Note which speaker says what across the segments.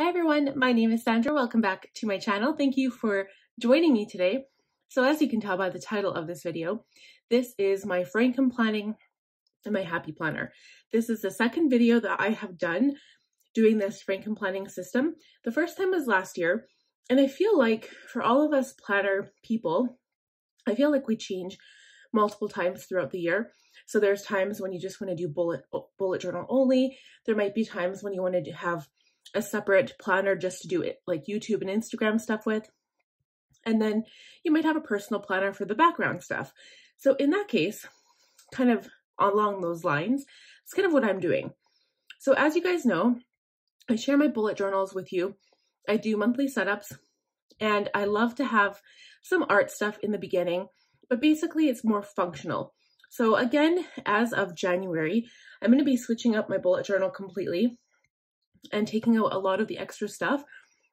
Speaker 1: Hi everyone, my name is Sandra. Welcome back to my channel. Thank you for joining me today. So as you can tell by the title of this video, this is my Frankenplanning and my Happy Planner. This is the second video that I have done doing this Frankenplanning system. The first time was last year, and I feel like for all of us planner people, I feel like we change multiple times throughout the year. So there's times when you just want to do bullet journal only. There might be times when you want to have a separate planner just to do it like YouTube and Instagram stuff with. And then you might have a personal planner for the background stuff. So in that case, kind of along those lines, it's kind of what I'm doing. So as you guys know, I share my bullet journals with you. I do monthly setups, and I love to have some art stuff in the beginning, but basically it's more functional. So again, as of January, I'm going to be switching up my bullet journal completely and taking out a lot of the extra stuff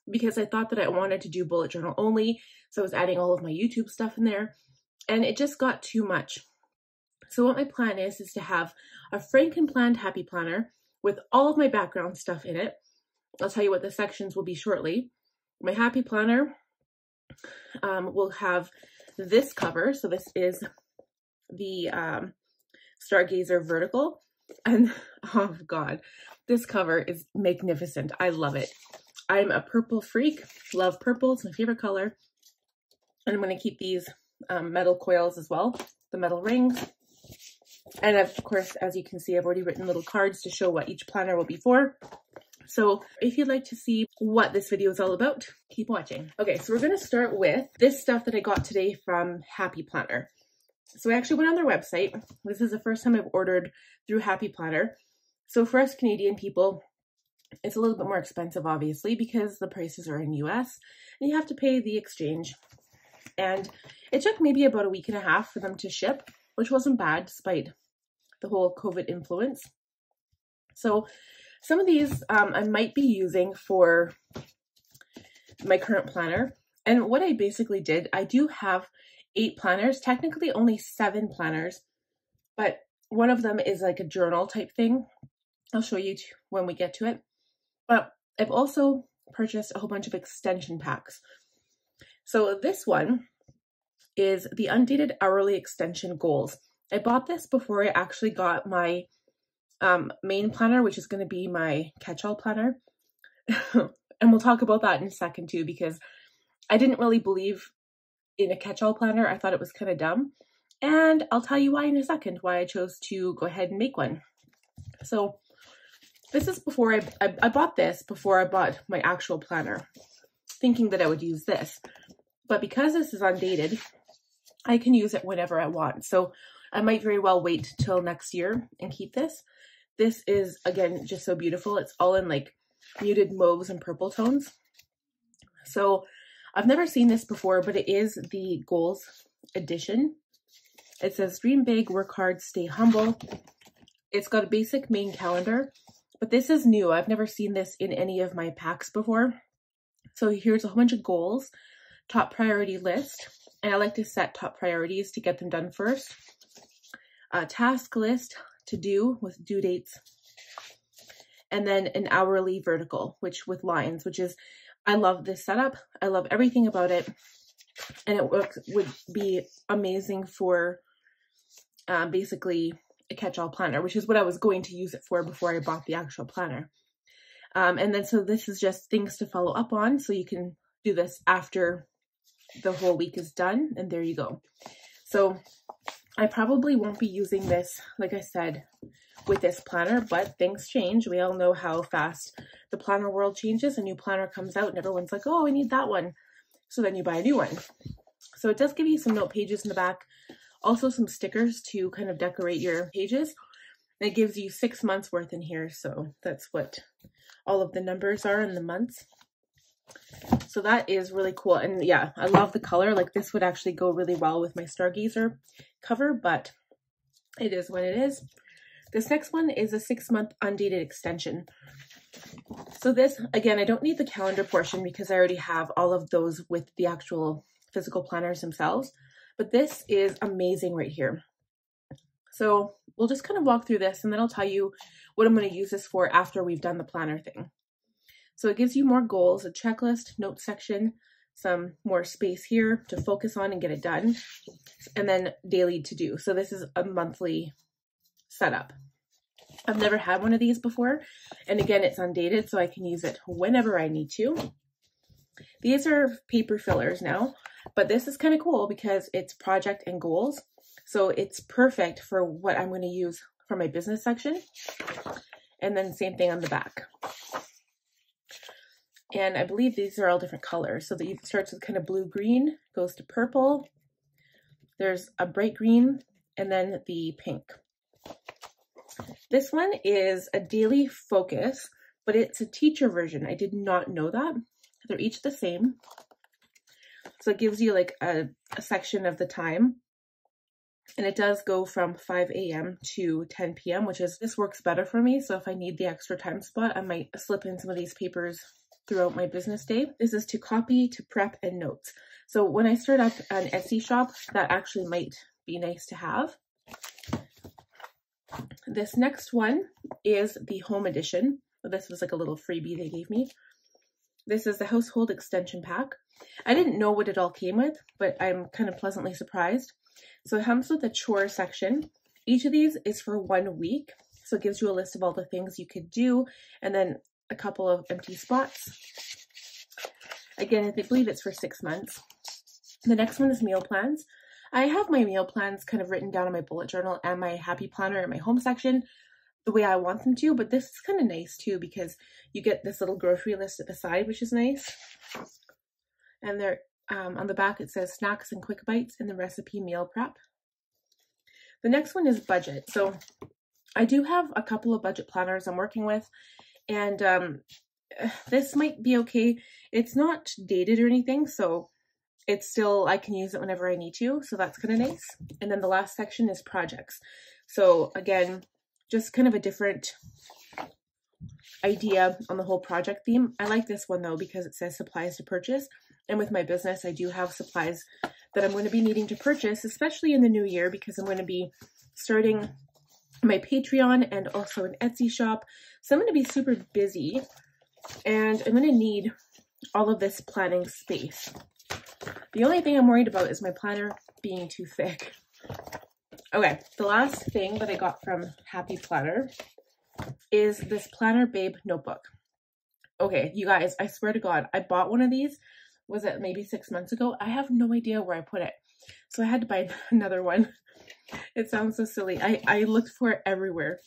Speaker 1: because I thought that I wanted to do bullet journal only. So I was adding all of my YouTube stuff in there, and it just got too much. So what my plan is to have a Frankenplanned Happy Planner with all of my background stuff in it. I'll tell you what the sections will be shortly. My Happy Planner will have this cover. So this is the Stargazer Vertical, and oh god, this cover is magnificent. I love it. I'm a purple freak, love purple, it's my favorite color. And I'm going to keep these metal coils as well, the metal rings. And of course, as you can see, I've already written little cards to show what each planner will be for. So if you'd like to see what this video is all about, keep watching. Okay, so we're going to start with this stuff that I got today from Happy Planner. So I actually went on their website. This is the first time I've ordered through Happy Planner. So for us Canadian people, it's a little bit more expensive, obviously, because the prices are in US and you have to pay the exchange. And it took maybe about a week and a half for them to ship, which wasn't bad despite the whole COVID influence. So some of these I might be using for my current planner. And what I basically did, I do have 8 planners, technically only 7 planners, but one of them is like a journal type thing. I'll show you when we get to it. But I've also purchased a whole bunch of extension packs. So this one is the Undated Hourly Extension Goals. I bought this before I actually got my main planner, which is going to be my catch-all planner. And we'll talk about that in a second too, because I didn't really believe in a catch-all planner. I thought it was kind of dumb. And I'll tell you why in a second, why I chose to go ahead and make one. So this is before I bought this before I bought my actual planner, thinking that I would use this. But because this is undated, I can use it whenever I want. So I might very well wait till next year and keep this. This is, again, just so beautiful. It's all in like muted mauves and purple tones. So I've never seen this before, but it is the Goals edition. It says dream big, work hard, stay humble. It's got a basic main calendar, but this is new. I've never seen this in any of my packs before. So here's a whole bunch of goals, top priority list, and I like to set top priorities to get them done first. A task list to do with due dates, and then an hourly vertical, which with lines, which is, I love this setup. I love everything about it, and it would be amazing for basically a catch-all planner, which is what I was going to use it for before I bought the actual planner. And then so this is just things to follow up on, so you can do this after the whole week is done, and there you go. So I probably won't be using this, like I said, with this planner, but things change. We all know how fast the planner world changes. A new planner comes out and everyone's like, oh, I need that one. So then you buy a new one. So it does give you some note pages in the back, also some stickers to kind of decorate your pages. And it gives you 6 months worth in here. So that's what all of the numbers are in the months. So that is really cool. And yeah, I love the color. Like this would actually go really well with my Stargazer cover, but it is what it is. This next one is a 6-month undated extension. So this, again, I don't need the calendar portion because I already have all of those with the actual physical planners themselves, but this is amazing right here. So we'll just kind of walk through this and then I'll tell you what I'm going to use this for after we've done the planner thing. So it gives you more goals, a checklist, notes section, some more space here to focus on and get it done, and then daily to do. So this is a monthly setup. I've never had one of these before, and again, it's undated, so I can use it whenever I need to. These are paper fillers now, but this is kind of cool because it's project and goals. So it's perfect for what I'm going to use for my business section. And then same thing on the back. And I believe these are all different colors. So it starts with kind of blue-green, goes to purple. There's a bright green, and then the pink. This one is a daily focus, but it's a teacher version. I did not know that. They're each the same. So it gives you like a section of the time. And it does go from 5 a.m. to 10 p.m., which is, this works better for me. So if I need the extra time spot, I might slip in some of these papers throughout my business day. This is to copy, to prep, and notes. So when I start up an Etsy shop, that actually might be nice to have. This next one is the home edition. This was like a little freebie they gave me. This is the household extension pack. I didn't know what it all came with, but I'm kind of pleasantly surprised. So it comes with a chore section. Each of these is for 1 week. So it gives you a list of all the things you could do and then a couple of empty spots. Again, I believe it's for 6 months. The next one is meal plans. I have my meal plans kind of written down in my bullet journal and my happy planner in my home section the way I want them to, but this is kind of nice too because you get this little grocery list at the side, which is nice. And they're on the back it says snacks and quick bites in the recipe meal prep. The next one is budget. So I do have a couple of budget planners I'm working with, and this might be okay. It's not dated or anything, so it's still, I can use it whenever I need to, so that's kind of nice. And then the last section is projects. So again, just kind of a different idea on the whole project theme. I like this one though because it says supplies to purchase. And with my business, I do have supplies that I'm going to be needing to purchase, especially in the new year, because I'm going to be starting my Patreon and also an Etsy shop. So I'm going to be super busy and I'm going to need all of this planning space. The only thing I'm worried about is my planner being too thick. Okay, the last thing that I got from Happy Planner is this Planner Babe notebook. Okay, you guys, I swear to God, I bought one of these, was it maybe 6 months ago? I have no idea where I put it. So I had to buy another one. It sounds so silly. I looked for it everywhere.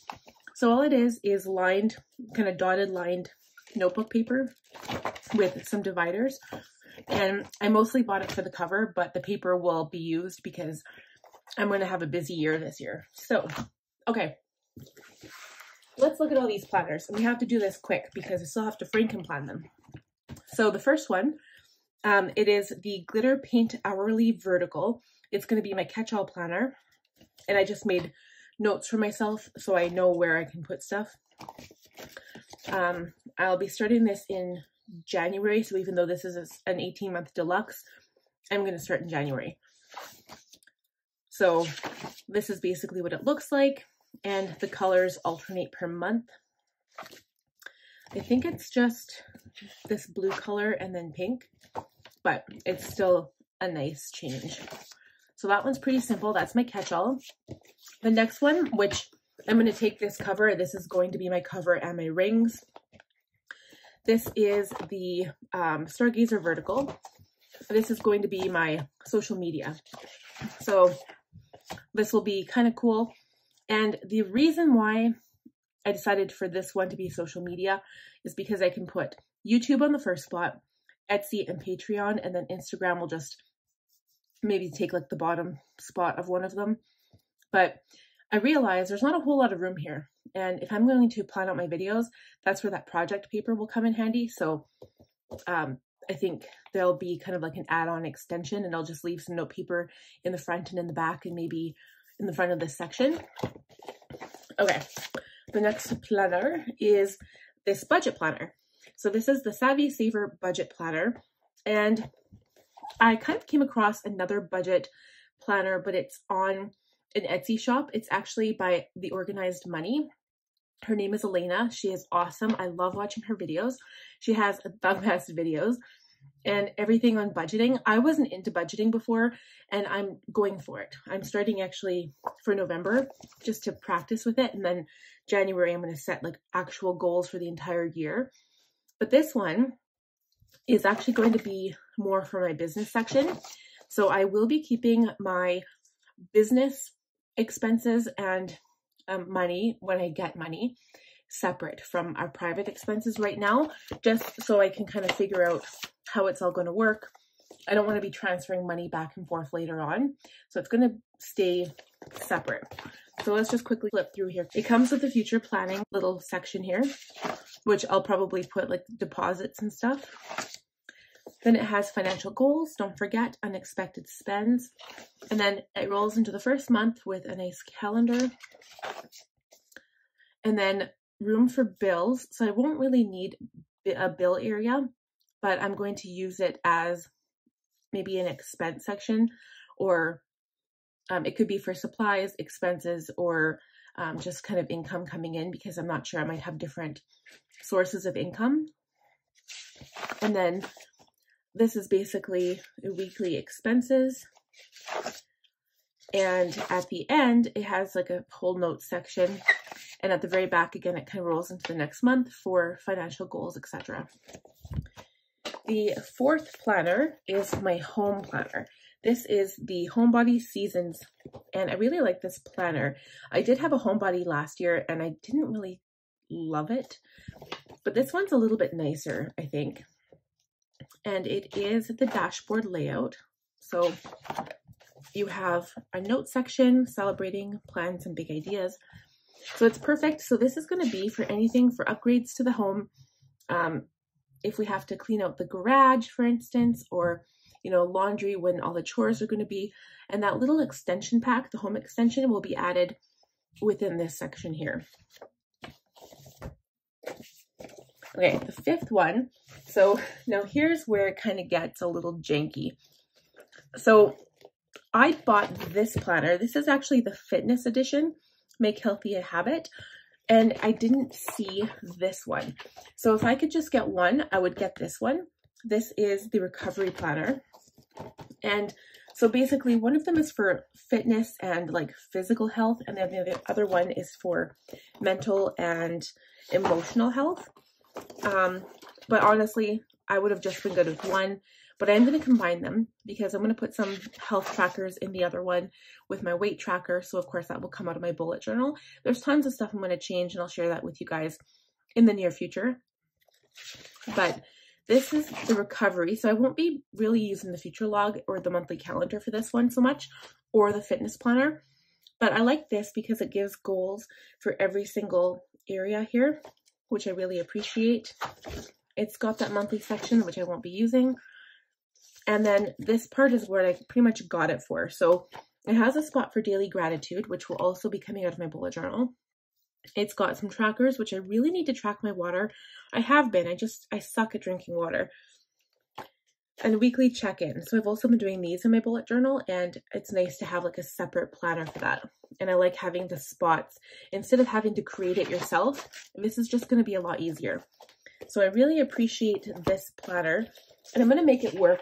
Speaker 1: So all it is lined, kind of dotted lined notebook paper with some dividers. And I mostly bought it for the cover, but the paper will be used because I'm going to have a busy year this year. So, okay. Let's look at all these planners. And we have to do this quick because I still have to Frankenplan them. So the first one, it is the Glitter Paint Hourly Vertical. It's going to be my catch-all planner. And I just made notes for myself so I know where I can put stuff. I'll be starting this in January. So even though this is an 18-month deluxe, I'm going to start in January. So this is basically what it looks like. And the colors alternate per month. I think it's just this blue color and then pink, but it's still a nice change. So that one's pretty simple. That's my catch-all. The next one, which I'm going to take this cover. This is going to be my cover and my rings. This is the Stargazer Vertical. This is going to be my social media. So this will be kind of cool. And the reason why I decided for this one to be social media is because I can put YouTube on the first spot, Etsy and Patreon, and then Instagram will just maybe take like the bottom spot of one of them. But I realize there's not a whole lot of room here. And if I'm going to plan out my videos, that's where that project paper will come in handy. So I think there'll be kind of like an add-on extension, and I'll just leave some note paper in the front and in the back and maybe in the front of this section. Okay, the next planner is this budget planner. So this is the Savvy Saver Budget Planner. And I kind of came across another budget planner, but it's on an Etsy shop. It's actually by The Organized Money. Her name is Elena. She is awesome. I love watching her videos. She has the best videos and everything on budgeting. I wasn't into budgeting before, and I'm going for it. I'm starting actually for November just to practice with it. And then January, I'm going to set like actual goals for the entire year. But this one is actually going to be more for my business section. So I will be keeping my business expenses and money, when I get money, separate from our private expenses right now, just so I can kind of figure out how it's all going to work. I don't want to be transferring money back and forth later on, so it's going to stay separate. So let's just quickly flip through here. It comes with the future planning little section here, which I'll probably put like deposits and stuff. Then it has financial goals, don't forget, unexpected spends. And then it rolls into the first month with a nice calendar. And then room for bills. So I won't really need a bill area, but I'm going to use it as maybe an expense section, or it could be for supplies, expenses, or just kind of income coming in, because I'm not sure, I might have different sources of income. And then this is basically weekly expenses. And at the end, it has like a whole notes section. And at the very back, again, it kind of rolls into the next month for financial goals, etc. The fourth planner is my home planner. This is the Homebody Seasons, and I really like this planner. I did have a Homebody last year, and I didn't really love it, but this one's a little bit nicer, I think. And it is the dashboard layout. So you have a note section celebrating plans and big ideas. So it's perfect. So this is going to be for anything for upgrades to the home. If we have to clean out the garage, for instance, or, you know, laundry when all the chores are going to be. And that little extension pack, the home extension, will be added within this section here. Okay, the fifth one. So now here's where it kind of gets a little janky. So I bought this planner. This is actually the fitness edition, Make Healthy a Habit. And I didn't see this one. So if I could just get one, I would get this one. This is the recovery planner. And so basically one of them is for fitness and like physical health. And then the other one is for mental and emotional health. But honestly, I would have just been good with one, but I'm going to combine them because I'm going to put some health trackers in the other one with my weight tracker. So of course that will come out of my bullet journal. There's tons of stuff I'm going to change, and I'll share that with you guys in the near future. But this is the recovery. So I won't be really using the future log or the monthly calendar for this one so much, or the fitness planner. But I like this because it gives goals for every single area here, which I really appreciate. It's got that monthly section, which I won't be using. And then this part is where I pretty much got it for. So it has a spot for daily gratitude, which will also be coming out of my bullet journal. It's got some trackers, which I really need to track my water. I have been, I suck at drinking water. And weekly check-in. So I've also been doing these in my bullet journal, and it's nice to have like a separate planner for that. And I like having the spots instead of having to create it yourself. This is just going to be a lot easier. So I really appreciate this planner, and I'm going to make it work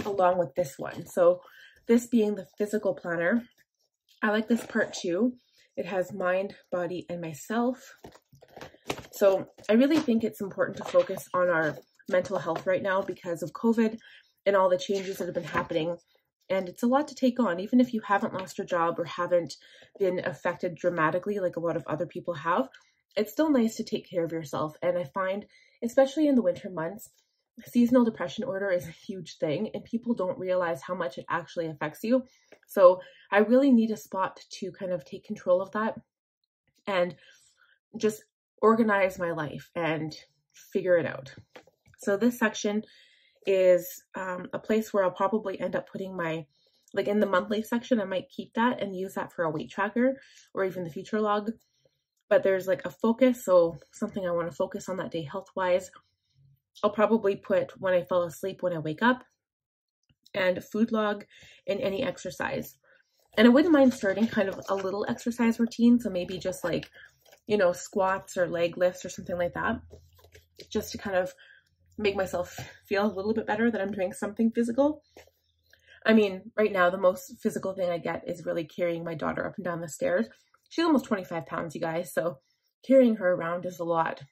Speaker 1: along with this one. So this being the physical planner, I like this part too. It has mind, body, and myself. So I really think it's important to focus on our mental health right now because of COVID and all the changes that have been happening. And it's a lot to take on, even if you haven't lost your job or haven't been affected dramatically like a lot of other people have. It's still nice to take care of yourself. And I find, especially in the winter months, seasonal depression order is a huge thing, and people don't realize how much it actually affects you. So I really need a spot to kind of take control of that and just organize my life and figure it out. So this section is a place where I'll probably end up putting my, like in the monthly section, I might keep that and use that for a weight tracker or even the future log. But there's like a focus, so something I want to focus on that day health-wise. I'll probably put when I fall asleep, when I wake up, and food log, and any exercise. And I wouldn't mind starting kind of a little exercise routine, so maybe just like you know, squats or leg lifts or something like that, just to kind of make myself feel a little bit better that I'm doing something physical. I mean, right now, the most physical thing I get is really carrying my daughter up and down the stairs. She's almost 25 pounds, you guys, so carrying her around is a lot.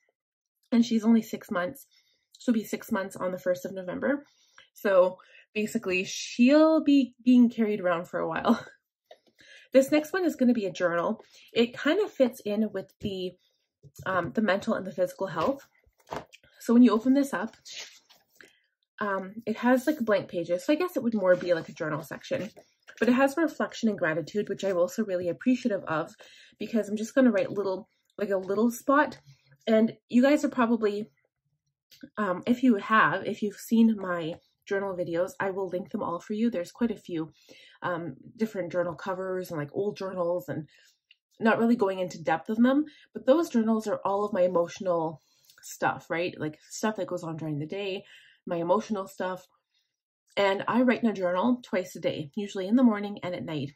Speaker 1: And she's only 6 months. She'll be 6 months on the 1st of November. So basically, she'll be being carried around for a while. This next one is going to be a journal. It kind of fits in with the mental and the physical health. So when you open this up, it has like blank pages. So I guess it would more be like a journal section, but it has reflection and gratitude, which I'm also really appreciative of, because I'm just going to write a little spot. And you guys are probably, if you've seen my journal videos, I will link them all for you. There's quite a few different journal covers and like old journals, and not really going into depth of them, but those journals are all of my emotional stuff, right? Like stuff that goes on during the day, my emotional stuff. And I write in a journal twice a day, usually in the morning and at night.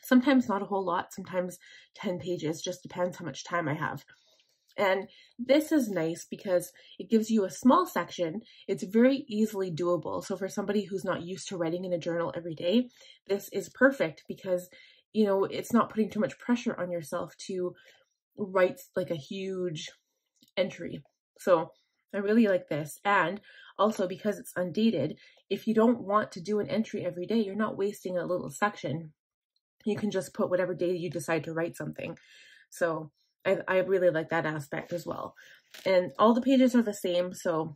Speaker 1: Sometimes not a whole lot, sometimes 10 pages, just depends how much time I have. And this is nice because it gives you a small section. It's very easily doable. So for somebody who's not used to writing in a journal every day, this is perfect because, you know, it's not putting too much pressure on yourself to write like a huge entry. So I really like this. And also because it's undated, if you don't want to do an entry every day, you're not wasting a little section. You can just put whatever day you decide to write something. So I really like that aspect as well. And all the pages are the same. So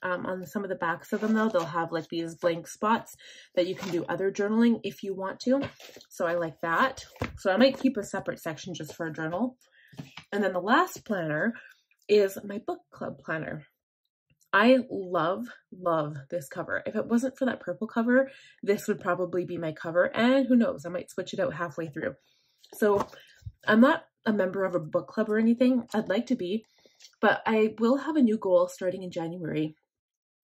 Speaker 1: on some of the backs of them though, they'll have like these blank spots that you can do other journaling if you want to. So I like that. So I might keep a separate section just for a journal. And then the last planner is my book club planner. I love this cover. If it wasn't for that purple cover, this would probably be my cover. And who knows, I might switch it out halfway through. So I'm not a member of a book club or anything. I'd like to be, but I will have a new goal starting in January,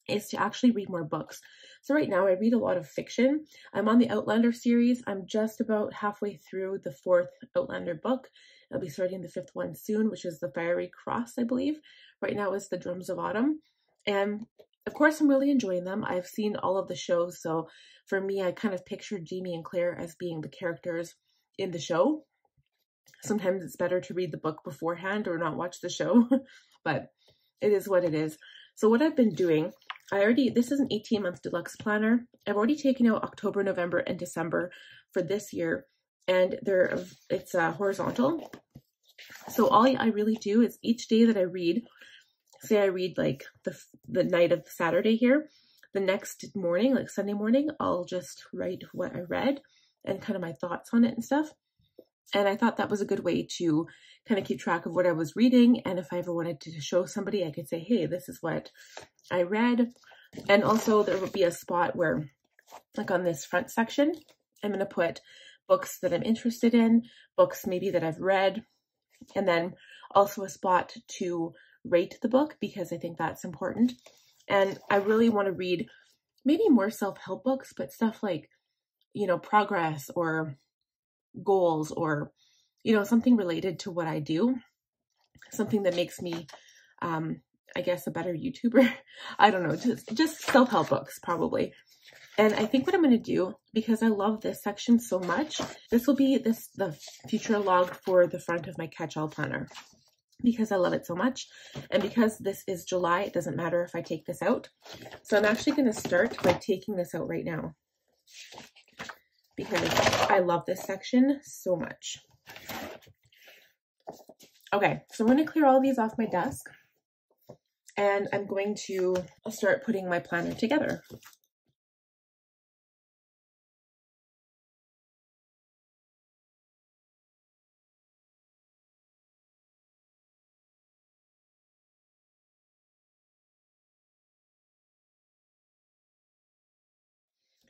Speaker 1: is to actually read more books. So right now I read a lot of fiction. I'm on the Outlander series. I'm just about halfway through the 4th Outlander book. I'll be starting the 5th one soon, which is The Fiery Cross, I believe. Right now it's The Drums of Autumn. And of course, I'm really enjoying them. I've seen all of the shows. So for me, I kind of pictured Jamie and Claire as being the characters in the show. Sometimes it's better to read the book beforehand or not watch the show, but it is what it is. So what I've been doing, this is an 18-month deluxe planner. I've already taken out October, November, and December for this year, and it's horizontal. So all I really do is each day that I read, say I read like the night of Saturday here, the next morning, like Sunday morning, I'll just write what I read and kind of my thoughts on it and stuff. And I thought that was a good way to kind of keep track of what I was reading. And if I ever wanted to show somebody, I could say, hey, this is what I read. And also there would be a spot where, like on this front section, I'm going to put books that I'm interested in, books maybe that I've read, and then also a spot to rate the book because I think that's important. And I really want to read maybe more self-help books, but stuff like, you know, progress or goals or, you know, something related to what I do, something that makes me, I guess, a better YouTuber. I don't know, just self-help books probably. And I think what I'm going to do, because I love this section so much, this will be the future log for the front of my catch-all planner because I love it so much. And because this is July, it doesn't matter if I take this out. So I'm actually going to start by taking this out right now, because I love this section so much. Okay, so I'm going to clear all these off my desk and I'm going to start putting my planner together.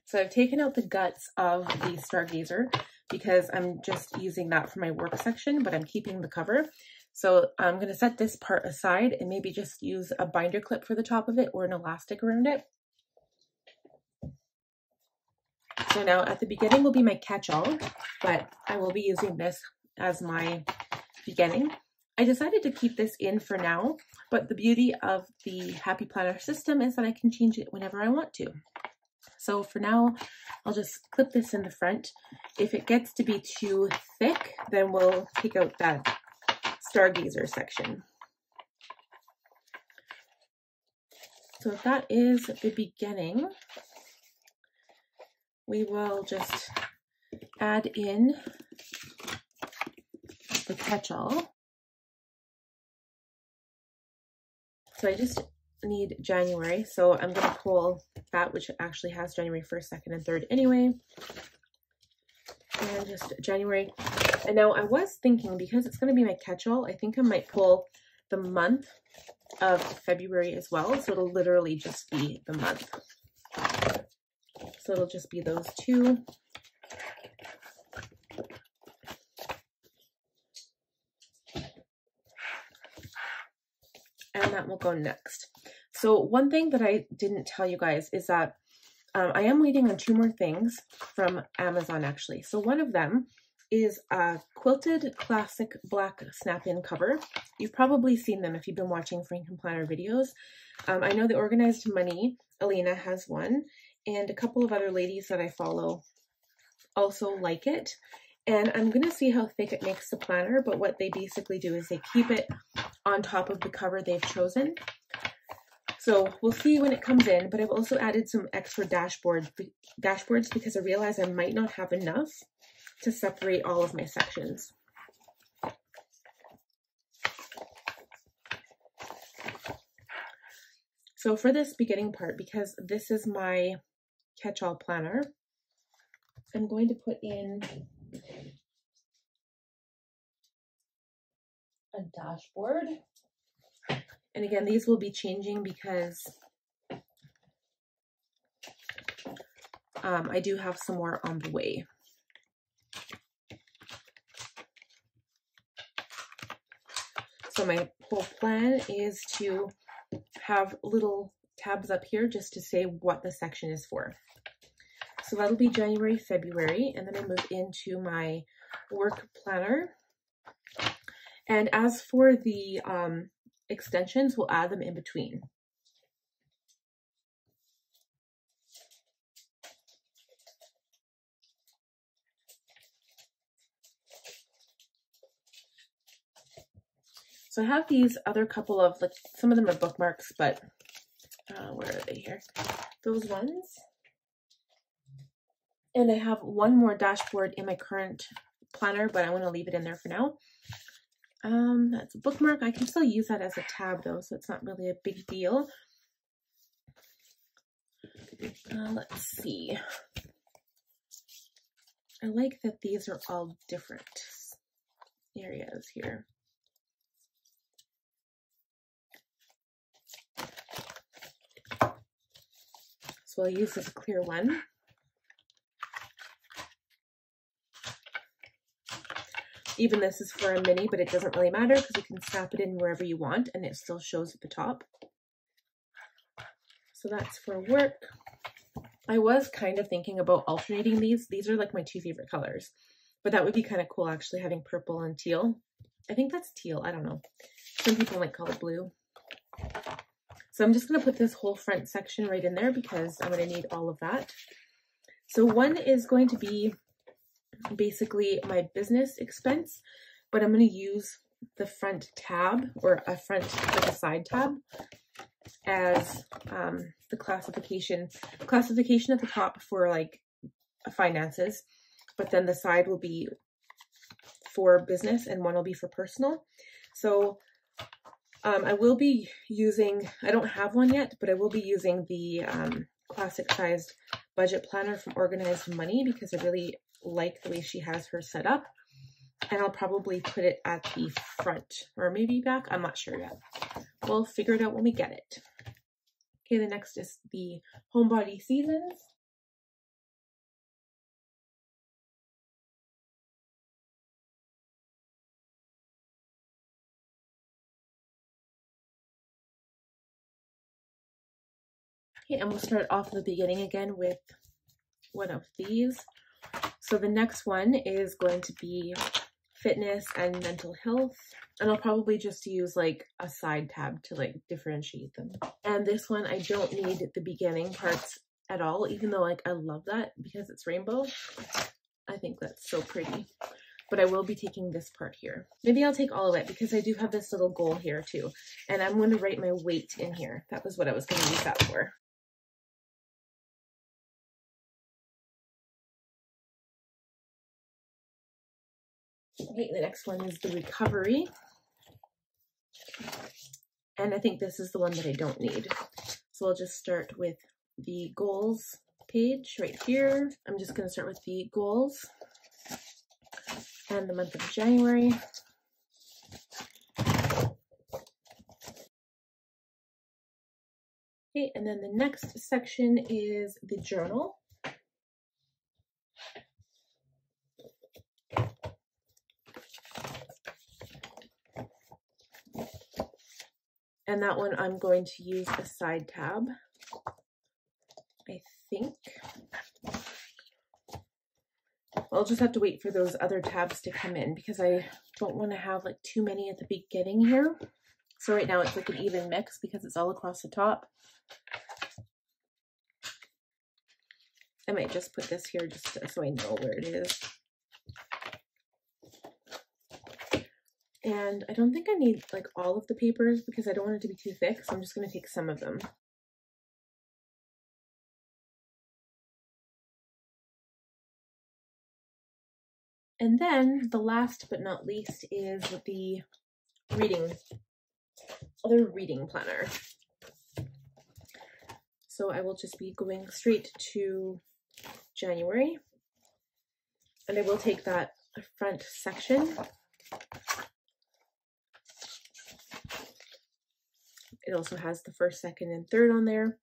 Speaker 1: So I've taken out the guts of the Stargazer because I'm just using that for my work section, but I'm keeping the cover. So I'm going to set this part aside and maybe just use a binder clip for the top of it or an elastic around it. So now at the beginning will be my catch-all, but I will be using this as my beginning. I decided to keep this in for now, but the beauty of the Happy Planner system is that I can change it whenever I want to. So for now, I'll just clip this in the front. If it gets to be too thick, then we'll take out that Stargazer section. So if that is the beginning, we will just add in the catch-all. So I just need January, so I'm going to pull that, which actually has January 1st, 2nd, and 3rd anyway. And just January. And now I was thinking, because it's going to be my catch-all, I think I might pull the month of February as well, so it'll literally just be the month. So it'll just be those two. And that will go next. So one thing that I didn't tell you guys is that I am waiting on 2 more things from Amazon actually. So one of them is a quilted classic black snap-in cover. You've probably seen them if you've been watching Frankenplanner videos. I know the Organized Money, Elena, has one, and a couple of other ladies that I follow also like it. And I'm going to see how thick it makes the planner, but what they basically do is they keep it on top of the cover they've chosen. So we'll see when it comes in, but I've also added some extra dashboards because I realize I might not have enough to separate all of my sections. So for this beginning part, because this is my catch-all planner, I'm going to put in a dashboard. And again, these will be changing because I do have some more on the way. So my whole plan is to have little tabs up here just to say what the section is for. So that'll be January, February, and then I move into my work planner. And as for the extensions, we'll add them in between. So I have these other couple of, like, some of them are bookmarks, but where are they here? Those ones. And I have one more dashboard in my current planner, but I want to leave it in there for now. That's a bookmark. I can still use that as a tab though, so it's not really a big deal. Let's see. I like that these are all different areas here. So I'll use this clear one. Even this is for a mini, but it doesn't really matter because you can snap it in wherever you want and it still shows at the top. So that's for work. I was kind of thinking about alternating these. These are like my 2 favorite colors, but that would be kind of cool actually, having purple and teal. I think that's teal. I don't know. Some people might call it blue. So I'm just going to put this whole front section right in there because I'm going to need all of that. So one is going to be basically my business expense, but I'm going to use the front tab or a front, like a side tab, as the classification at the top for like finances, but then the side will be for business and one will be for personal. So I will be using, I don't have one yet, but I will be using the classic sized budget planner from Organized Money because I really like the way she has her set up. And I'll probably put it at the front or maybe back. I'm not sure yet. We'll figure it out when we get it. Okay, the next is the Homebody Seasons. Okay, and we'll start off at the beginning again with one of these. So the next one is going to be fitness and mental health. And I'll probably just use like a side tab to like differentiate them. And this one, I don't need the beginning parts at all, even though like I love that because it's rainbow. I think that's so pretty. But I will be taking this part here. Maybe I'll take all of it because I do have this little goal here too. And I'm going to write my weight in here. That was what I was going to use that for. Okay, the next one is the recovery. And I think this is the one that I don't need. So I'll just start with the goals page right here. I'm just going to start with the goals and the month of January. Okay, and then the next section is the journal. And that one I'm going to use a side tab, I think. I'll just have to wait for those other tabs to come in because I don't want to have like too many at the beginning here. So right now it's like an even mix because it's all across the top. I might just put this here just so I know where it is. And I don't think I need like all of the papers because I don't want it to be too thick, so I'm just going to take some of them. And then the last but not least is the other reading planner. So I will just be going straight to January, and I will take that front section. It also has the 1st, 2nd, and 3rd on there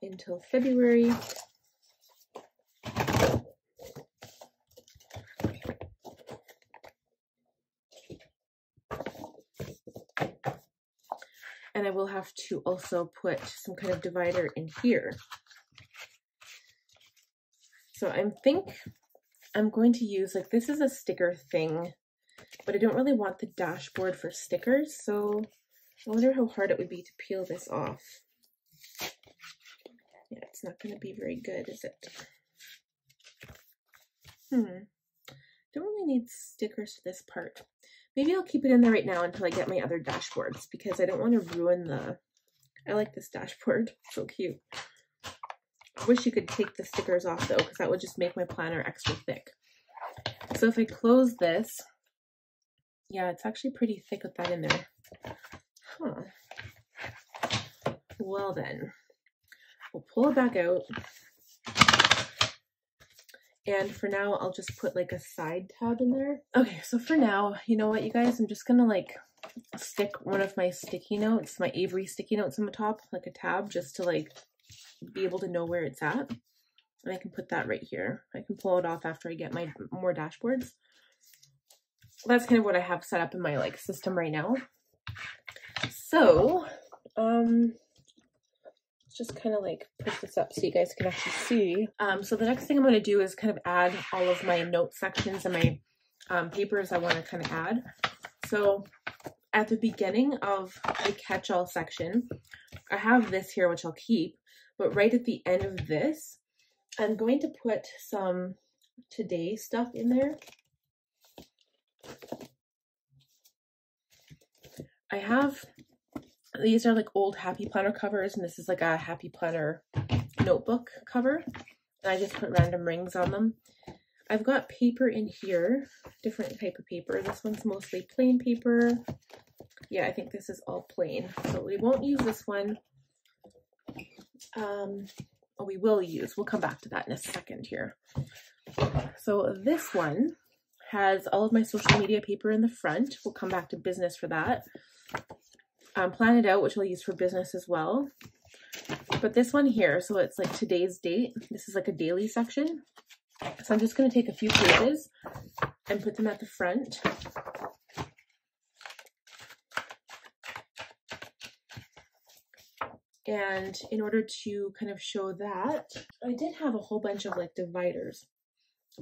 Speaker 1: until February. And I will have to also put some kind of divider in here. So I think I'm going to use, like, this is a sticker thing, but I don't really want the dashboard for stickers. So I wonder how hard it would be to peel this off. Yeah, it's not going to be very good, is it? Don't really need stickers for this part. Maybe I'll keep it in there right now until I get my other dashboards because I don't want to ruin the... I like this dashboard. So cute. I wish you could take the stickers off though, because that would just make my planner extra thick. So if I close this, yeah, it's actually pretty thick with that in there. Huh. Well then, we'll pull it back out. And for now, I'll just put like a side tab in there. Okay, so for now, you know what, you guys? I'm just gonna like stick one of my sticky notes, my Avery sticky notes on the top, like a tab, just to like be able to know where it's at. And I can put that right here. I can pull it off after I get my more dashboards. That's kind of what I have set up in my like system right now. So, just kind of like push this up so you guys can actually see. So the next thing I'm going to do is kind of add all of my note sections and my papers I want to kind of add. So at the beginning of the catch-all section, I have this here, which I'll keep, but right at the end of this, I'm going to put some today stuff in there. I have, these are like old Happy Planner covers, and this is like a Happy Planner notebook cover. And I just put random rings on them. I've got paper in here, different type of paper. This one's mostly plain paper. Yeah, I think this is all plain. So we won't use this one. Oh, we will use, we'll come back to that in a second here. So this one has all of my social media paper in the front. We'll come back to business for that. Plan it out, which I'll use for business as well. But this one here, so it's like today's date. This is like a daily section. So I'm just going to take a few pages and put them at the front. And in order to kind of show that, I did have a whole bunch of like dividers,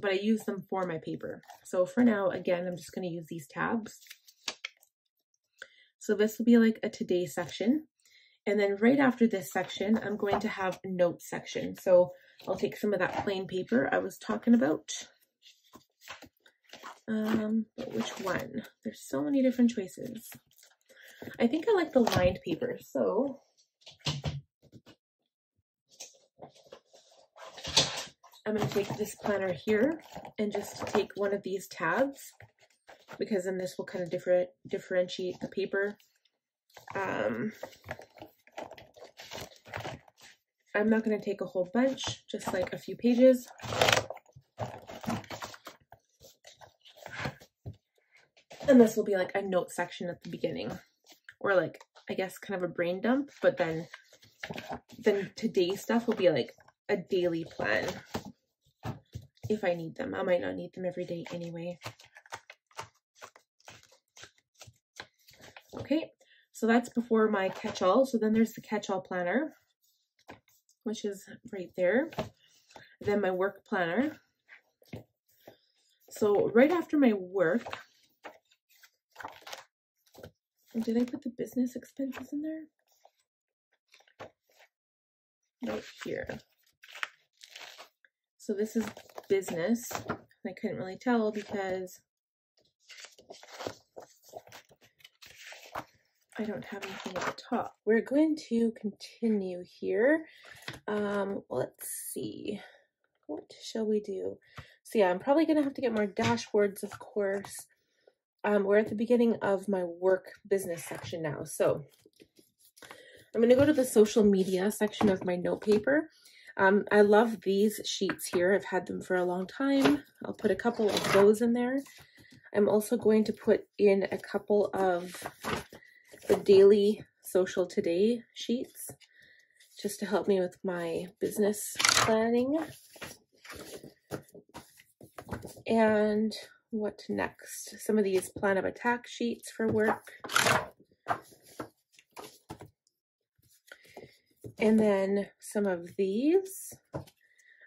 Speaker 1: but I used them for my paper. So for now, again, I'm just going to use these tabs. So this will be like a today section. And then right after this section, I'm going to have a notes section. So I'll take some of that plain paper I was talking about. But which one? There's so many different choices. I think I like the lined paper. So I'm going to take this planner here and just take one of these tabs, because then this will kind of differentiate the paper. I'm not going to take a whole bunch, just like a few pages. And this will be like a note section at the beginning, or like, I guess, kind of a brain dump, but then today's stuff will be like a daily plan if I need them. I might not need them every day anyway. Okay, so that's before my catch-all. So then there's the catch-all planner, which is right there. Then my work planner. So right after my work, did I put the business expenses in there? Right here. So this is business. I couldn't really tell because I don't have anything at the top. We're going to continue here. Let's see. What shall we do? So yeah, I'm probably going to have to get more dashboards, of course. We're at the beginning of my work business section now. So I'm going to go to the social media section of my note paper. I love these sheets here. I've had them for a long time. I'll put a couple of those in there. I'm also going to put in a couple of the daily social today sheets just to help me with my business planning. And what next? Some of these plan of attack sheets for work. And then some of these.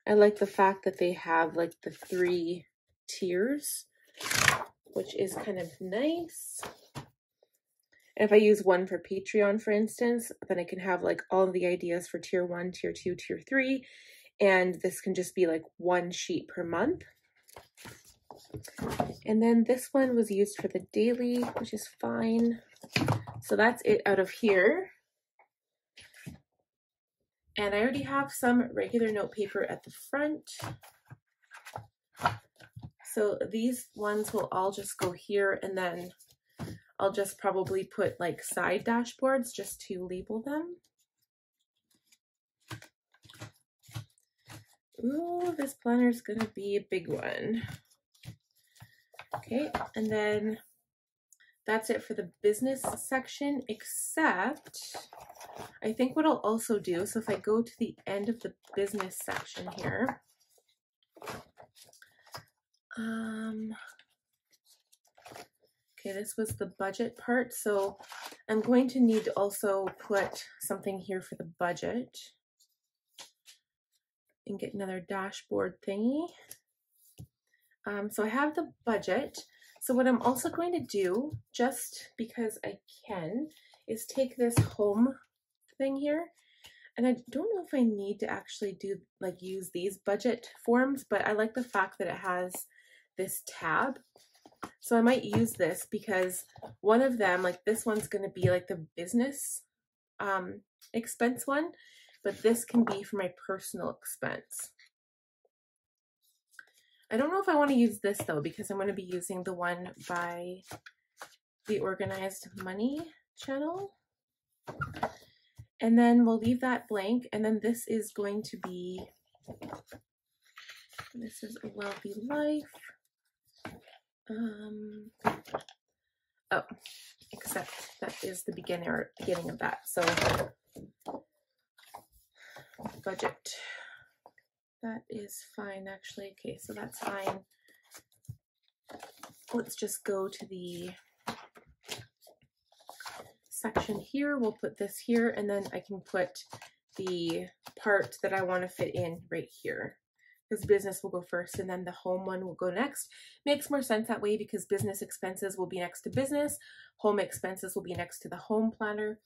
Speaker 1: I like the fact that they have like the 3 tiers, which is kind of nice. And if I use one for Patreon, for instance, then I can have like all of the ideas for tier 1, tier 2, tier 3. And this can just be like 1 sheet per month. And then this one was used for the daily, which is fine. So that's it out of here. And I already have some regular note paper at the front. So these ones will all just go here, and then I'll just probably put like side dashboards just to label them. Ooh, this planner is gonna be a big one. Okay, and then that's it for the business section, except I think what I'll also do, so if I go to the end of the business section here, okay, this was the budget part, so I'm going to need to also put something here for the budget and get another dashboard thingy. So I have the budget. So what I'm also going to do, just because I can, is take this home thing here. And I don't know if I need to actually do like use these budget forms, but I like the fact that it has this tab. So I might use this because one of them, like this one's going to be like the business expense one, but this can be for my personal expense. I don't know if I want to use this though, because I'm going to be using the one by the Organized Money channel. And then we'll leave that blank. And then this is going to be, this is A Wealthy Life. Oh, except that is the beginning of that. So budget. That is fine, actually. Okay, so that's fine. Let's just go to the section here. We'll put this here, and then I can put the part that I want to fit in right here. because business will go first and then the home one will go next. Makes more sense that way because business expenses will be next to business, home expenses will be next to the home planner.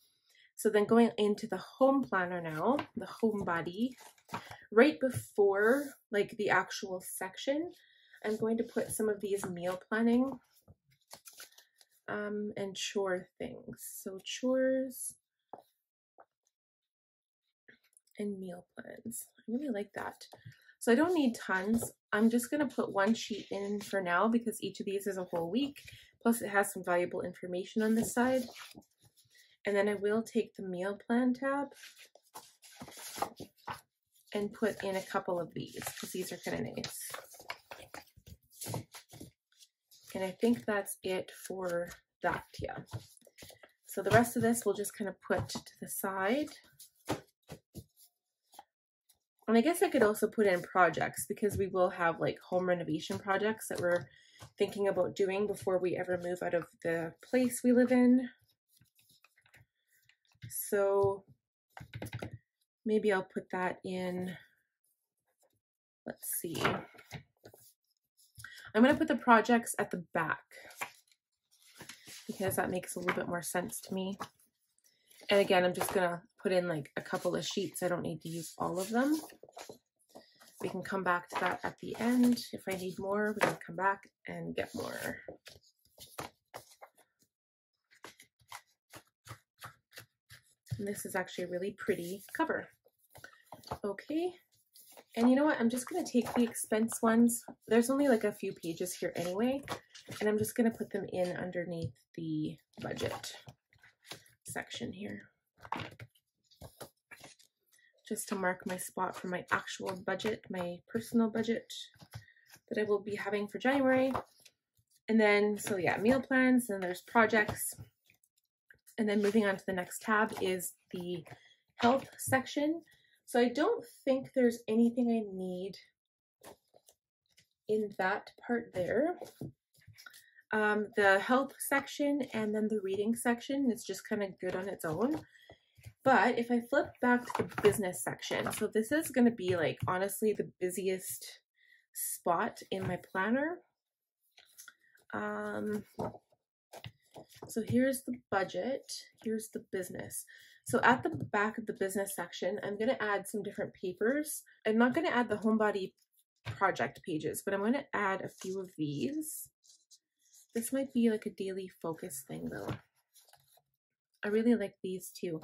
Speaker 1: So then going into the home planner now, the Homebody, right before like the actual section, I'm going to put some of these meal planning and chore things. So chores and meal plans. I really like that. So I don't need tons. I'm just going to put one sheet in for now because each of these is a whole week. Plus it has some valuable information on this side. And then I will take the meal plan tab and put in a couple of these because these are kind of nice. And I think that's it for that, yeah. So the rest of this we'll just kind of put to the side. And I guess I could also put in projects because we will have like home renovation projects that we're thinking about doing before we ever move out of the place we live in. So maybe I'll put that in, let's see. I'm going to put the projects at the back because that makes a little bit more sense to me. And again, I'm just going to put in like a couple of sheets. I don't need to use all of them. We can come back to that at the end. If I need more, we can come back and get more. And this is actually a really pretty cover. Okay. And you know what? I'm just going to take the expense ones. There's only like a few pages here anyway. And I'm just going to put them in underneath the budget section here. Just to mark my spot for my actual budget, my personal budget that I will be having for January. And then, so yeah, meal plans, and there's projects. And then moving on to the next tab is the health section. So I don't think there's anything I need in that part there. The health section and then the reading section is just kind of good on its own. But if I flip back to the business section, so this is going to be like honestly the busiest spot in my planner. So here's the budget, here's the business. So at the back of the business section, I'm going to add some different papers. I'm not going to add the Homebody project pages, but I'm going to add a few of these. This might be like a daily focus thing though. I really like these too.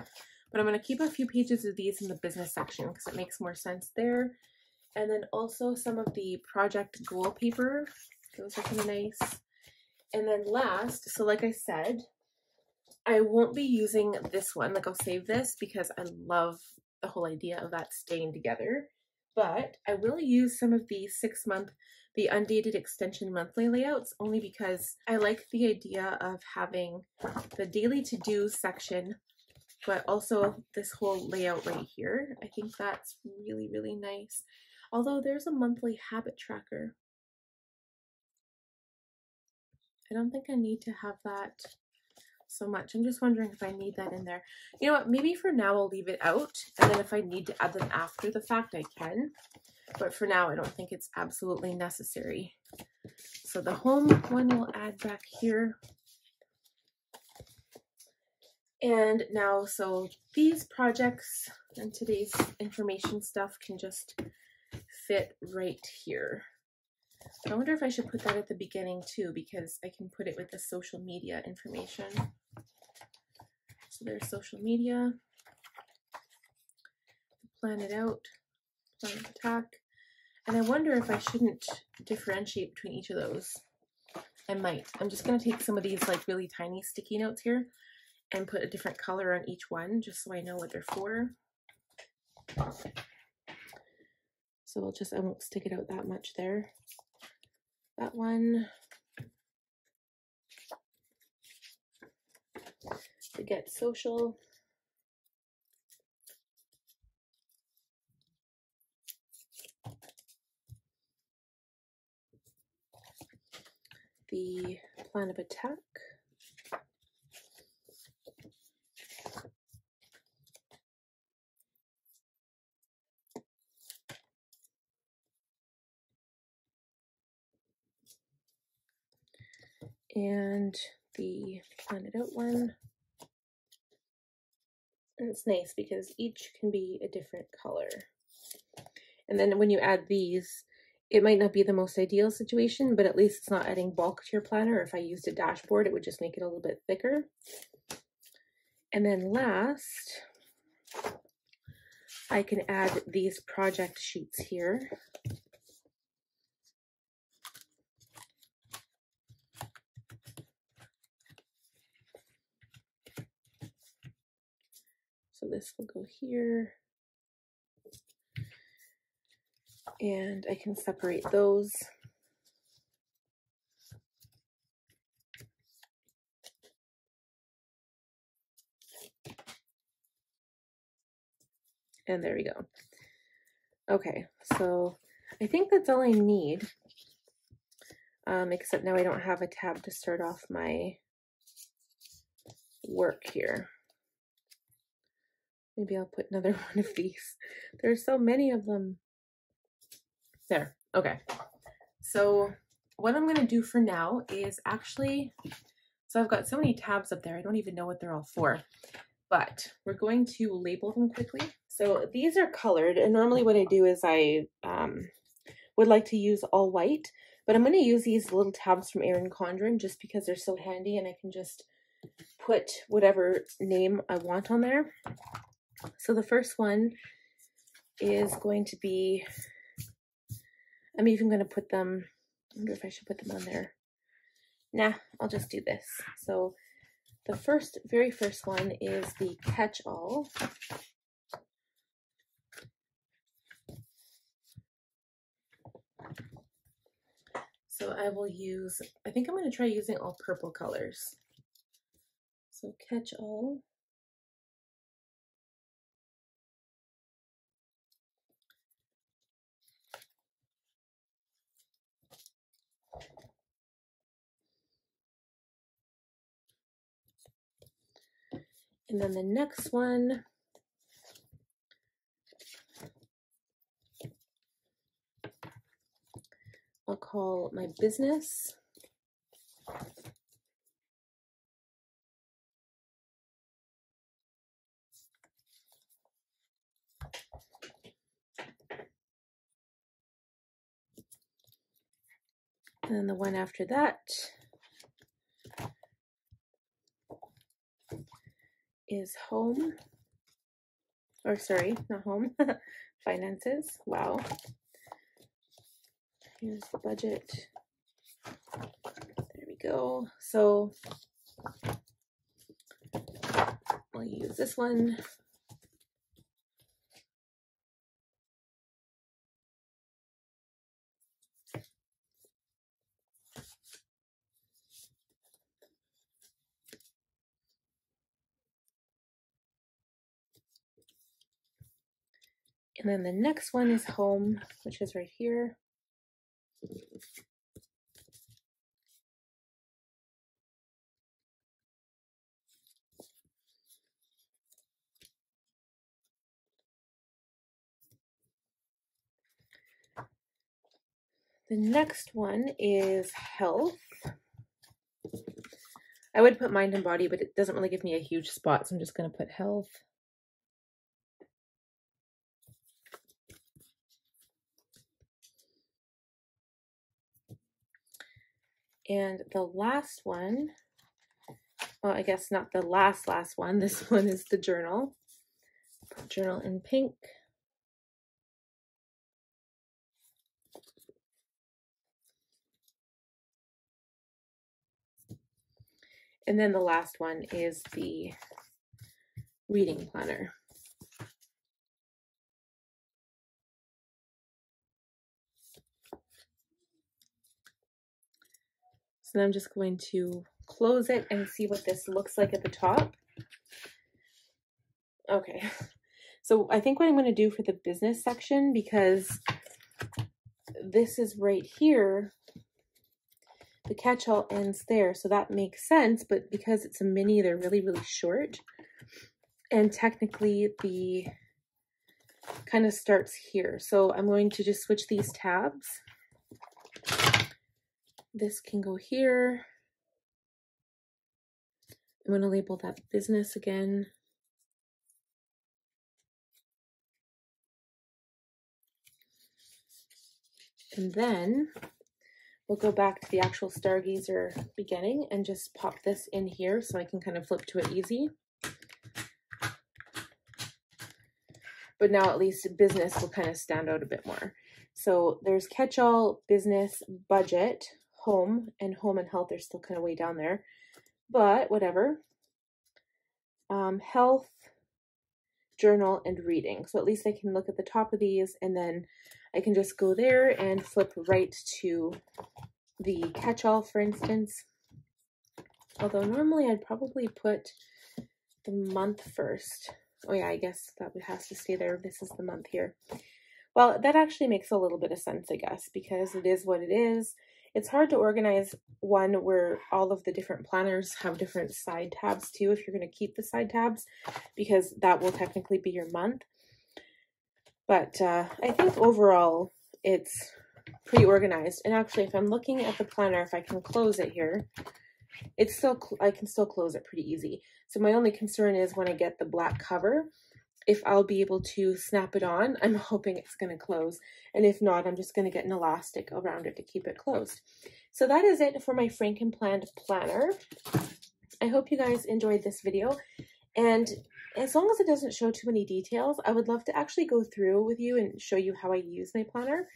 Speaker 1: But I'm going to keep a few pages of these in the business section because it makes more sense there. And then also some of the project goal paper. Those are kind of nice. And then last, so like I said, I won't be using this one. Like I'll save this because I love the whole idea of that staying together. But I will use some of the 6-month, the undated extension monthly layouts only because I like the idea of having the daily to-do section, but also this whole layout right here. I think that's really, really nice. Although there's a monthly habit tracker. I don't think I need to have that so much. I'm just wondering if I need that in there. You know what, maybe for now I'll leave it out, and then if I need to add them after the fact, I can. But for now, I don't think it's absolutely necessary. So the home one we'll add back here. And now, so these projects and today's information stuff can just fit right here. I wonder if I should put that at the beginning too, because I can put it with the social media information. So there's social media, plan it out, plan of attack. And I wonder if I shouldn't differentiate between each of those. I might. I'm just going to take some of these like really tiny sticky notes here and put a different color on each one just so I know what they're for. So we'll just, I won't stick it out that much there. That one. To get social. The plan of attack. and the Plan It Out one. And it's nice because each can be a different color. And then when you add these, it might not be the most ideal situation, but at least it's not adding bulk to your planner. If I used a dashboard, it would just make it a little bit thicker. And then last, I can add these project sheets here. So this will go here. And I can separate those. And there we go. Okay, so I think that's all I need. Except now I don't have a tab to start off my work here. Maybe I'll put another one of these. There's so many of them. There, okay. So what I'm going to do for now is actually, so I've got so many tabs up there, I don't even know what they're all for, but we're going to label them quickly. So these are colored, and normally what I do is I would like to use all white, but I'm going to use these little tabs from Erin Condren just because they're so handy and I can just put whatever name I want on there. So the first one is going to be, I'm even going to put them, I wonder if I should put them on there. Nah, I'll just do this. So the very first one is the catch-all. So I will use, I think I'm going to try using all purple colors. So catch-all. And then the next one I'll call my business. And then the one after that is home, or sorry, not home, finances. Wow. Here's the budget. There we go. So I'll use this one. And then the next one is home, which is right here. The next one is health. I would put mind and body, but it doesn't really give me a huge spot, so I'm just going to put health. And the last one, well, I guess not the last one. This one is the journal. Put journal in pink. And then the last one is the reading planner. So I'm just going to close it and see what this looks like at the top. Okay, so I think what I'm going to do for the business section, because this is right here, the catch-all ends there, so that makes sense, but because it's a mini, they're really, really short. And technically the kind of starts here. So I'm going to just switch these tabs. This can go here. I'm going to label that business again. And then we'll go back to the actual Stargazer beginning and just pop this in here so I can kind of flip to it easy. But now at least business will kind of stand out a bit more. So there's catch-all, business, budget, home, and home and health are still kind of way down there. But whatever. Health, journal, and reading. So at least I can look at the top of these and then I can just go there and flip right to the catch-all, for instance. Although normally I'd probably put the month first. Oh yeah, I guess that has to stay there. This is the month here. Well, that actually makes a little bit of sense, I guess, because it is what it is. It's hard to organize one where all of the different planners have different side tabs too, if you're going to keep the side tabs, because that will technically be your month. But I think overall it's pretty organized. And actually, if I'm looking at the planner, if I can close it here, it's still, I can still close it pretty easy. So my only concern is when I get the black cover, if I'll be able to snap it on. I'm hoping it's going to close. And if not, I'm just going to get an elastic around it to keep it closed. So that is it for my Frankenplanning planner. I hope you guys enjoyed this video. And as long as it doesn't show too many details, I would love to actually go through with you and show you how I use my planner.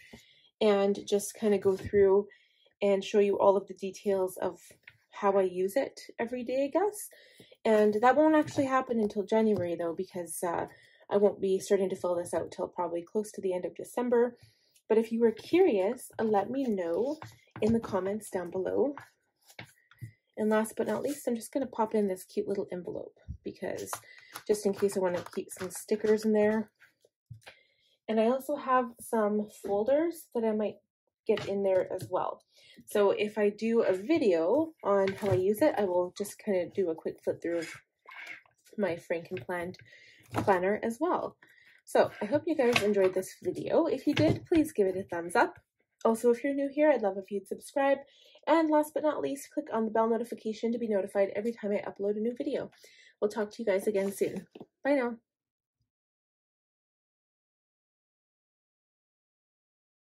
Speaker 1: And just kind of go through and show you all of the details of how I use it every day, I guess. And that won't actually happen until January though, because I won't be starting to fill this out till probably close to the end of December. But if you were curious, let me know in the comments down below. And last but not least, I'm just going to pop in this cute little envelope because just in case I want to keep some stickers in there. And I also have some folders that I might get in there as well. So if I do a video on how I use it, I will just kind of do a quick flip through of my Frankenplanning planner as well. So I hope you guys enjoyed this video. If you did, please give it a thumbs up. Also, if you're new here, I'd love if you'd subscribe. And last but not least, click on the bell notification to be notified every time I upload a new video. We'll talk to you guys again soon. Bye now.